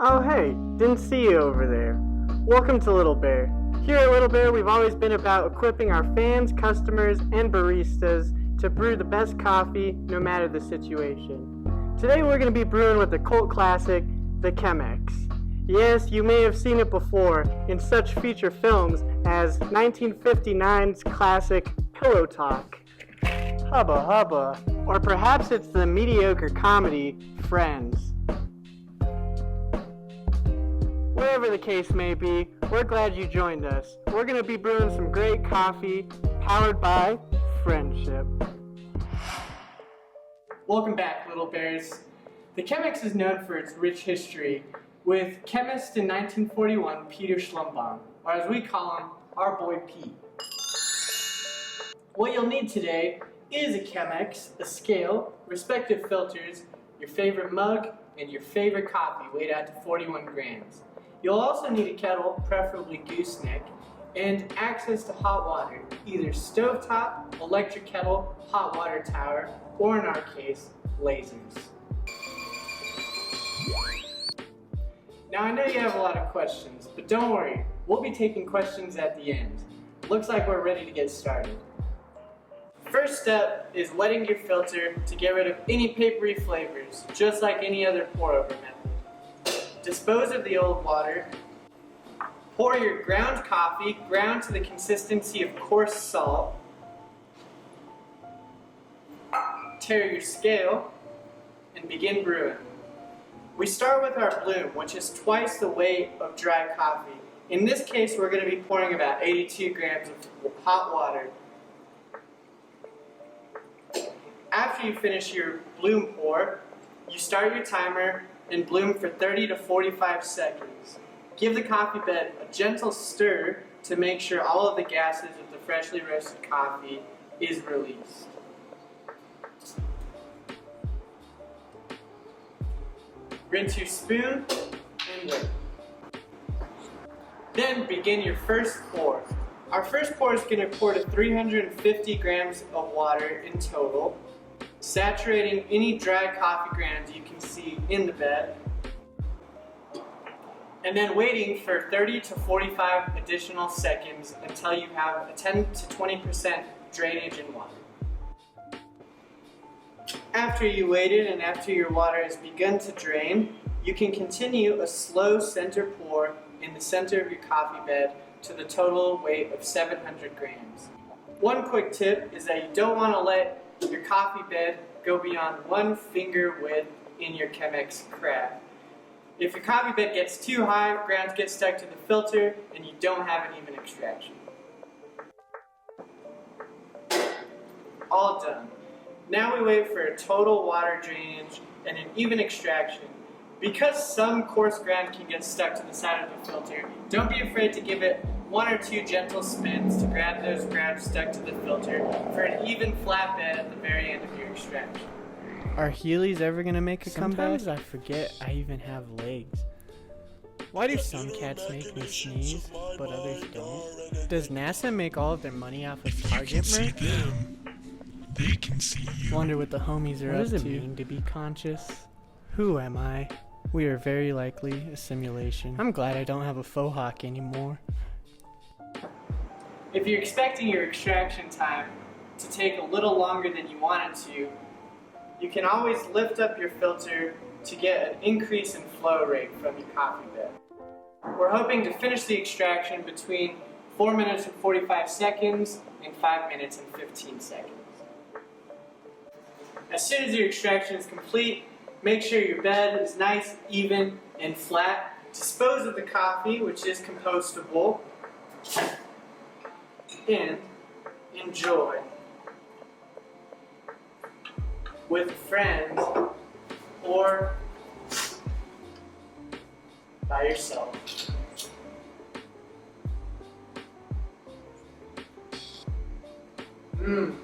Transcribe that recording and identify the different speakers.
Speaker 1: Oh hey, didn't see you over there. Welcome to Little Bear. Here at Little Bear, we've always been about equipping our fans, customers, and baristas to brew the best coffee, no matter the situation. Today we're going to be brewing with the cult classic, the Chemex. Yes, you may have seen it before in such feature films as 1959's classic Pillow Talk, Hubba Hubba, or perhaps it's the mediocre comedy Friends. Whatever the case may be, we're glad you joined us. We're going to be brewing some great coffee powered by friendship. Welcome back, Little Bears. The Chemex is known for its rich history, with chemist in 1941 Peter Schlumbaum, or as we call him, our boy Pete. What you'll need today is a Chemex, a scale, respective filters, your favorite mug, and your favorite coffee weighed out to 41 grams. You'll also need a kettle, preferably gooseneck, and access to hot water, either stovetop, electric kettle, hot water tower, or in our case, lasers. Now I know you have a lot of questions, but don't worry, we'll be taking questions at the end. Looks like we're ready to get started. First step is wetting your filter to get rid of any papery flavors, just like any other pour-over method. Dispose of the old water. Pour your ground coffee, ground to the consistency of coarse salt. Tare your scale and begin brewing. We start with our bloom, which is twice the weight of dry coffee. In this case, we're going to be pouring about 82 grams of hot water. After you finish your bloom pour, you start your timer and bloom for 30 to 45 seconds. Give the coffee bed a gentle stir to make sure all of the gases of the freshly roasted coffee is released. Rinse your spoon and wait. Then begin your first pour. Our first pour is going to pour to 350 grams of water in total, saturating any dry coffee grounds you can see in the bed, and then waiting for 30 to 45 additional seconds until you have a 10 to 20% drainage in water. After you waited and after your water has begun to drain, you can continue a slow center pour in the center of your coffee bed to the total weight of 700 grams. One quick tip is that you don't want to let your coffee bed go beyond 1 finger width in your Chemex craft. If your coffee bed gets too high, grounds get stuck to the filter, and you don't have an even extraction. All done. Now we wait for a total water drainage and an even extraction. Because some coarse ground can get stuck to the side of the filter, don't be afraid to give it 1 or 2 gentle spins to grab those grounds stuck to the filter for an even flat bed at the very end of your extraction. Are Heelys ever gonna make a comeback? Sometimes I forget I even have legs. Why do some cats make me sneeze, but others don't? Does NASA make all of their money off of Target merch?
Speaker 2: They can see you.
Speaker 1: Wonder what the homies are up to. What does it mean to be conscious? Who am I? We are very likely a simulation. I'm glad I don't have a faux hawk anymore. If you're expecting your extraction time to take a little longer than you want it to, you can always lift up your filter to get an increase in flow rate from your coffee bed. We're hoping to finish the extraction between 4 minutes and 45 seconds and 5 minutes and 15 seconds. As soon as your extraction is complete, make sure your bed is nice, even, and flat. Dispose of the coffee, which is compostable, and enjoy with friends or by yourself. Mmm.